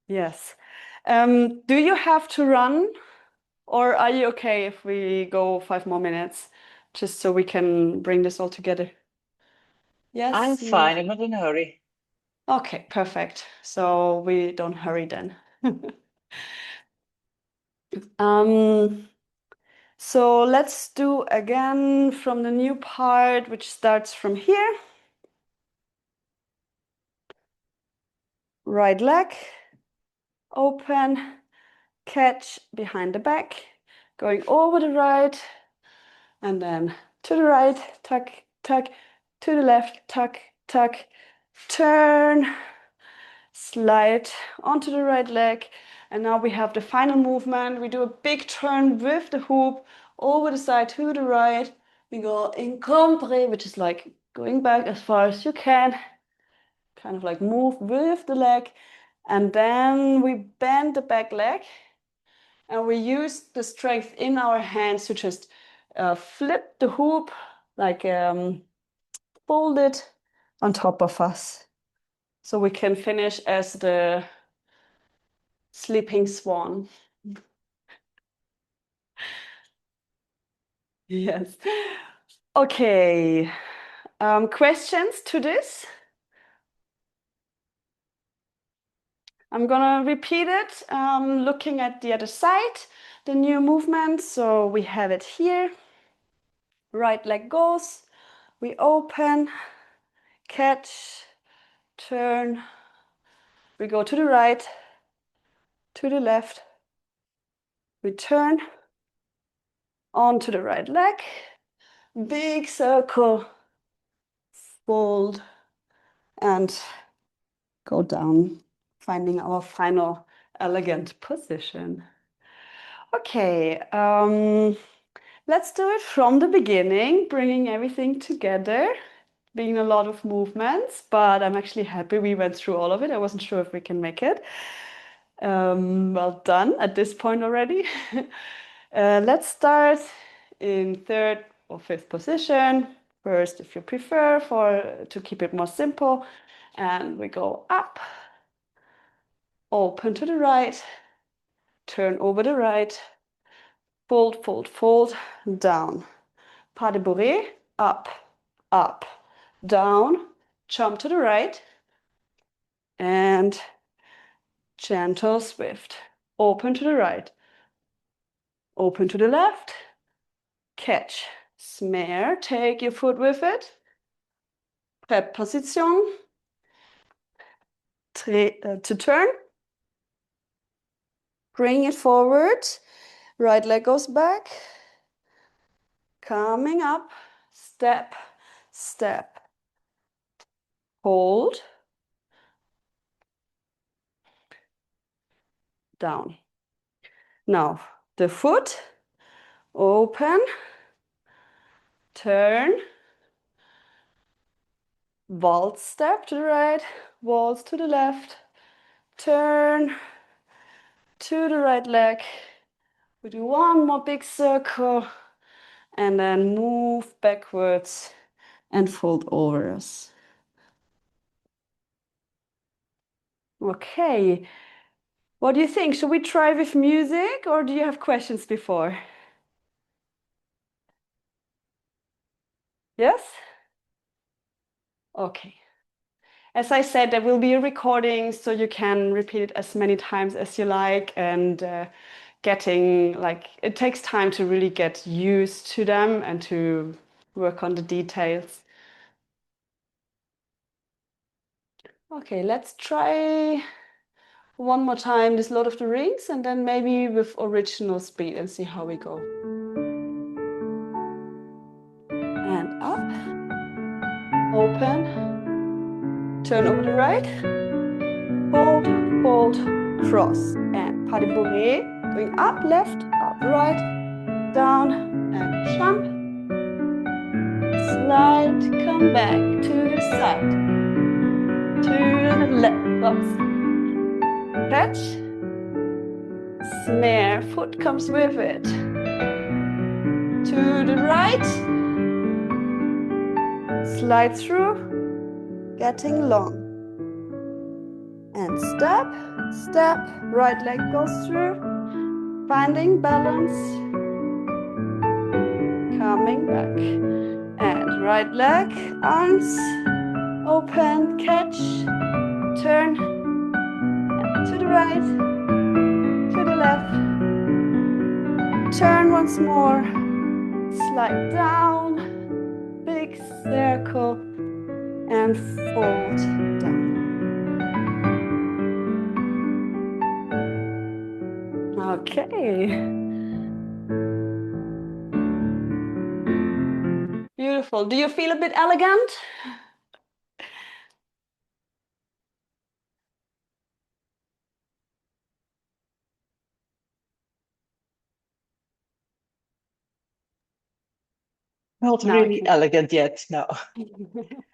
Yes. Do you have to run, or are you okay if we go 5 more minutes, just so we can bring this all together? Yes? I'm fine. I'm not in a hurry. Okay, perfect. So we don't hurry then. So let's do again from the new part, which starts from here. Right leg, open, catch behind the back, going over the right, and then to the right, tuck, tuck, to the left, tuck, tuck, turn, slide onto the right leg. And now we have the final movement. We do a big turn with the hoop over the side to the right. We go incompré, which is like going back as far as you can, kind of like move with the leg. And then we bend the back leg, and we use the strength in our hands to just flip the hoop, like fold it on top of us. So we can finish as the sleeping swan. Yes. Okay. Questions to this? I'm gonna repeat it, looking at the other side, the new movement. So we have it here. Right leg goes, we open, catch, turn, we go to the right, to the left, we turn, on to the right leg, big circle, fold, and go down, finding our final elegant position. Okay, let's do it from the beginning, bringing everything together. Being a lot of movements, but I'm actually happy we went through all of it. I wasn't sure if we can make it. Well done at this point already. Let's start in 3rd or 5th position. First, if you prefer, to keep it more simple. And we go up, open to the right, turn over the right, fold, fold, fold, down. Pas de bourrée, up, up, down, jump to the right, and gentle, swift. Open to the right, open to the left, catch, snare, take your foot with it, prep position, to turn, bring it forward, right leg goes back, coming up, step, step, hold, down. Now, the foot, open, turn, waltz step to the right, waltz to the left, turn to the right leg. We do one more big circle and then move backwards and fold over us. Okay, what do you think? Should we try with music or do you have questions before? Yes? Okay. As I said, there will be a recording, so you can repeat it as many times as you like, and it takes time to really get used to them and to work on the details. Okay, let's try one more time this Lord of the Rings, and then maybe with original speed and see how we go. And up, open, turn over the right, fold, fold, cross, and pas de bourrée, going up, left, up, right, down, and jump, slide, come back to the side, to the left, oops. Catch, snare, foot comes with it, to the right, slide through, getting long, and step, step, right leg goes through, finding balance, coming back, and right leg, arms, open, catch, turn, to the right, to the left, turn once more, slide down, big circle, and fold down. Okay. Beautiful. Do you feel a bit elegant? Not Now I really can. elegant yet, no.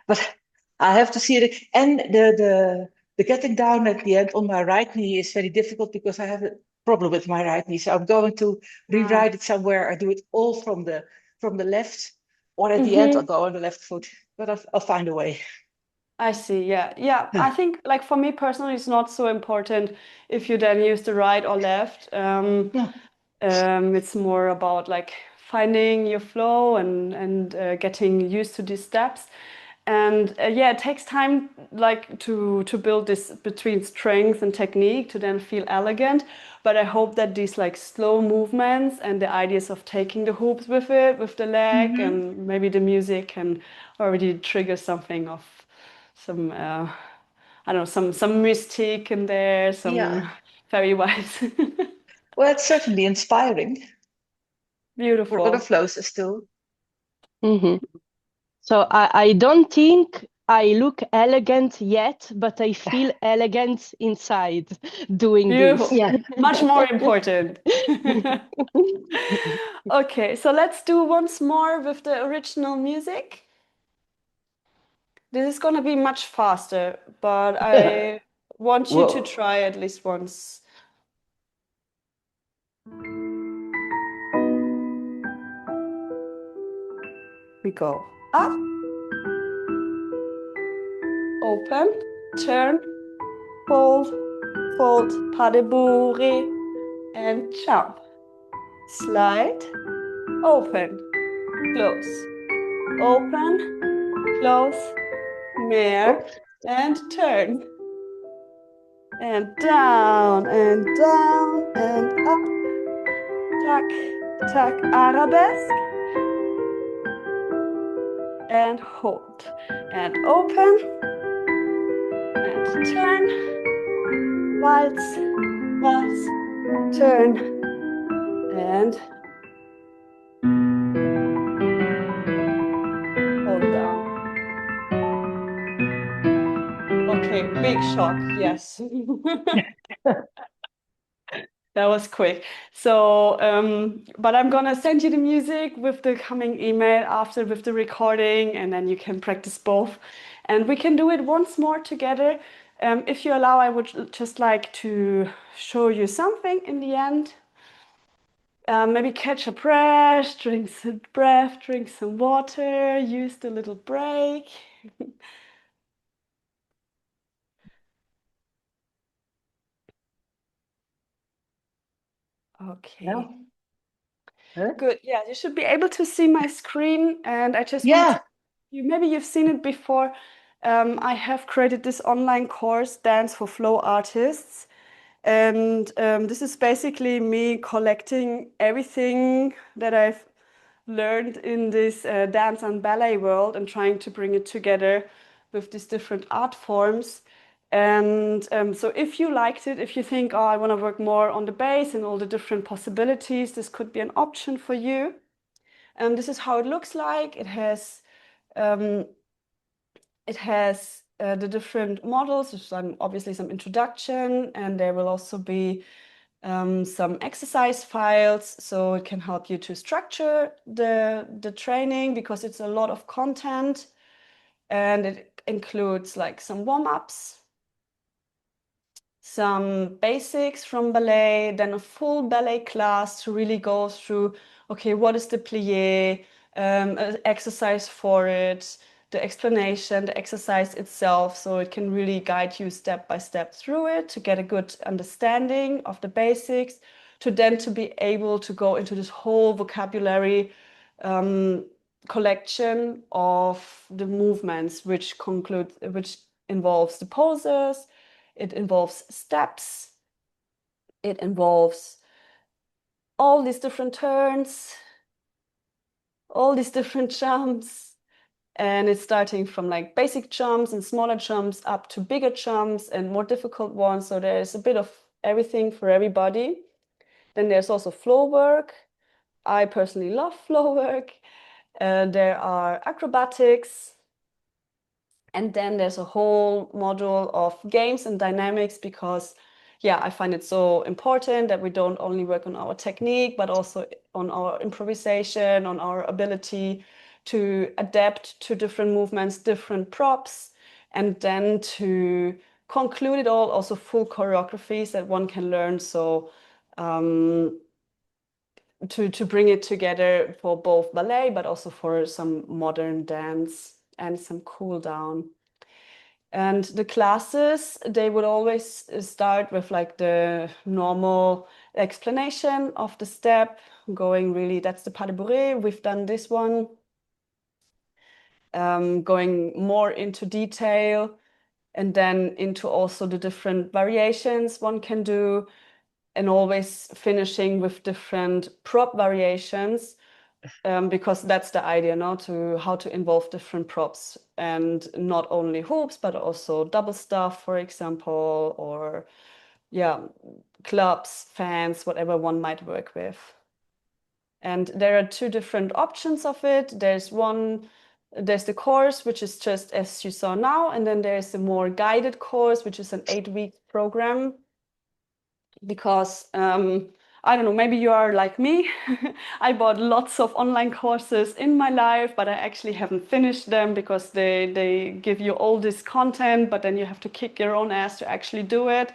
But I have to see it. And the getting down at the end on my right knee is very difficult because I have a problem with my right knee. So I'm going to rewrite it somewhere. I do it all from the left, or at the end I'll go on the left foot. But I'll find a way. I see, yeah. Yeah, I think like for me personally, it's not so important if you then use the right or left. Yeah. It's more about like finding your flow and getting used to these steps. And yeah, it takes time like to build this between strength and technique to then feel elegant. But I hope that these like slow movements and the ideas of taking the hoops with it, with the leg, and maybe the music can already trigger something of some I don't know, some mystique in there, some fairy vibes. Well, it's certainly inspiring for other Beautiful. flows too. Mhm. So I don't think I look elegant yet, but I feel elegant inside doing this. Beautiful. Much more important. Okay, so let's do once more with the original music. This is gonna be much faster, but I want you to Whoa. try at least once. We go up, open, turn, fold, fold, pas de bourrée, and jump. Slide, open, close, open, close, mare, Oops. and turn. And down, and down, and up. Tuck, tuck, arabesque. And hold. And open. And turn. Waltz, waltz, turn. And hold down. Okay, big shock, yes. That was quick. So, but I'm gonna send you the music with the coming email after with the recording, and then you can practice both. And we can do it once more together. If you allow, I would just like to show you something in the end. Maybe catch a breath, drink some water, use the little break. Yeah. Okay. Huh? Good. Yeah, you should be able to see my screen, and I just want to Yeah. maybe you've seen it before. I have created this online course, Dance for Flow Artists, and this is basically me collecting everything that I've learned in this dance and ballet world and trying to bring it together with these different art forms. And so if you liked it, if you think, oh, I want to work more on the bass and all the different possibilities, this could be an option for you. And this is how it looks like. Um, it has the different models, obviously some introduction, and there will also be some exercise files, so it can help you to structure the training because it's a lot of content, and it includes like some warm-ups, some basics from ballet, then a full ballet class to really go through, okay, what is the plie, an exercise for it, the explanation, the exercise itself, so it can really guide you step by step through it to get a good understanding of the basics, to then to be able to go into this whole vocabulary collection of the movements, which involves the poses, it involves steps, it involves all these different turns, all these different jumps. And it's starting from like basic jumps and smaller jumps up to bigger jumps and more difficult ones. So there's a bit of everything for everybody. Then there's also flow work. I personally love flow work. There are acrobatics. And then there's a whole module of games and dynamics because, yeah, I find it so important that we don't only work on our technique, but also on our improvisation, on our ability to adapt to different movements, different props, and then to conclude it all, also full choreographies that one can learn. So to bring it together for both ballet, but also for some modern dance and some cool down. And the classes, they would always start with like the normal explanation of the step, going really, that's the pas de bourrée. We've done this one, going more into detail and then into also the different variations one can do, and always finishing with different prop variations. Because that's the idea, no? To how to involve different props and not only hoops, but also double stuff, for example, or yeah, clubs, fans, whatever one might work with. And there are two different options of it. There's the course, which is just as you saw now, and then there's a more guided course, which is an 8-week program because I don't know, maybe you are like me. I bought lots of online courses in my life, but I actually haven't finished them because they give you all this content, but then you have to kick your own ass to actually do it.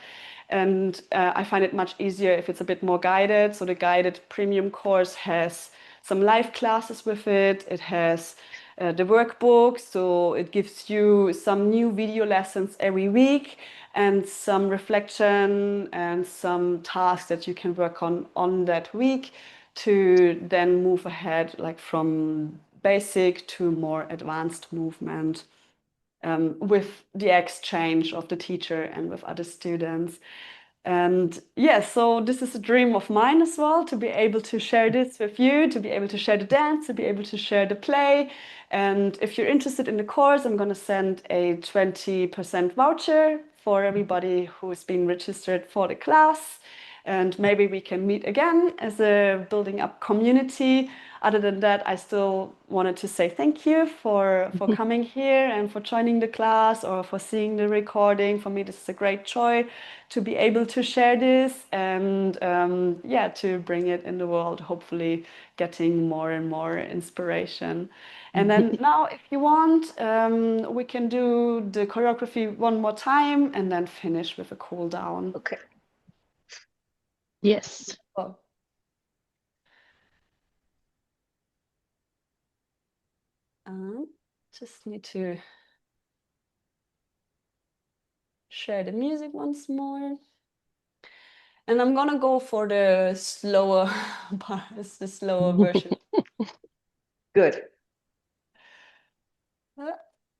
And I find it much easier if it's a bit more guided. So the guided premium course has some live classes with it. It has the workbook, so it gives you some new video lessons every week and some reflection and some tasks that you can work on that week to then move ahead, like from basic to more advanced movement, with the exchange of the teacher and with other students. And yeah, so this is a dream of mine as well, to be able to share this with you, to be able to share the dance, to be able to share the play. And if you're interested in the course, I'm going to send a 20% voucher for everybody who's been registered for the class. And maybe we can meet again as a building up community. other than that, I still wanted to say thank you for coming here and for joining the class or for seeing the recording. For me, this is a great joy to be able to share this and yeah, to bring it in the world, hopefully getting more and more inspiration. And then now, if you want, we can do the choreography one more time and then finish with a cool down. Okay. Yes. Oh. Just need to share the music once more. And I'm gonna go for the slower part, the slower version. Good.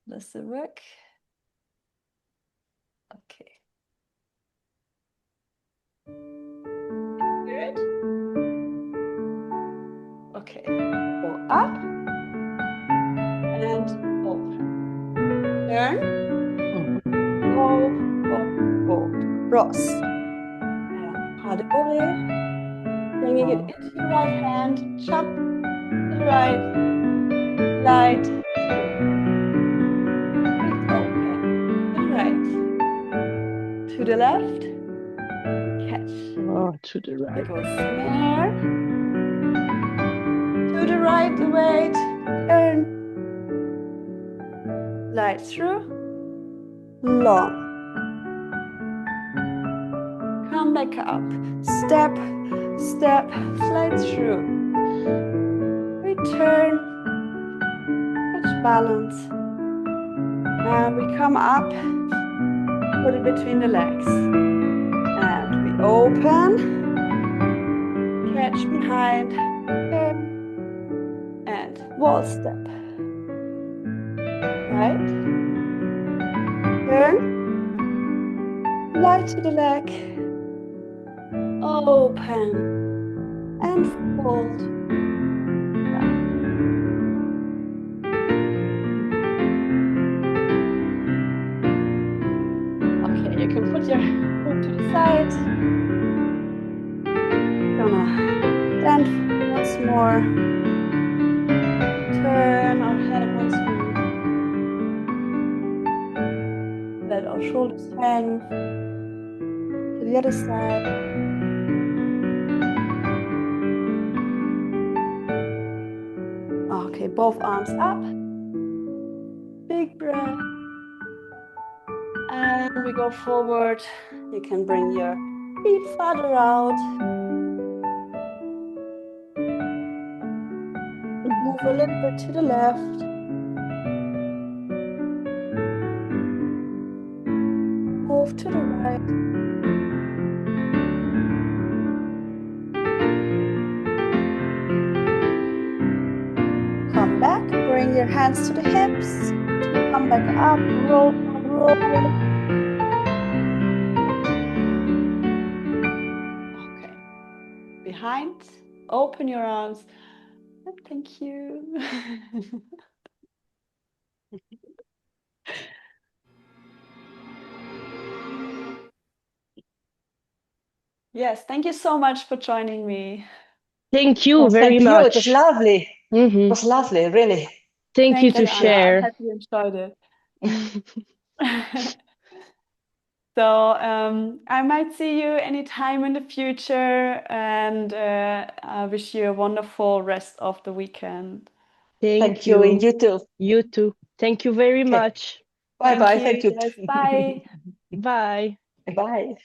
Does it work? Okay. Hear it? Okay. Go up and open. Turn. Go, go. Cross. And pas de bourrée. Bringing it into your right hand. Jump to the right. Glide through. Feet open. To the right. To the left. Catch. Oh, to the right. Little snare. To the right, the weight. Turn. Glide through. Long. Come back up. Step, step, slide through. Return. Catch balance. And we come up. Put it between the legs. And we open. Catch behind. Turn. And wall step. Right. Turn. Light to the leg. Open. And fold. Okay, you can put your foot to the side. Gonna stand once more. Turn our head once more. Let our shoulders hang to the other side. Okay, both arms up. Big breath. And we go forward. You can bring your feet farther out. Move a little bit to the left. Move to the right. Come back, bring your hands to the hips. Come back up, roll, roll. Okay. Behind, open your arms. Thank you. Yes, thank you so much for joining me. Thank you Well, very thank you. It was much. lovely. It was lovely, really. Thank you to you, Anna. I share. hope you enjoyed it. So I might see you anytime in the future, and I wish you a wonderful rest of the weekend. Thank you, you. and you too. You too. Thank you very Okay. much. Bye bye. you. Thank you. Yes, bye. Bye. Bye.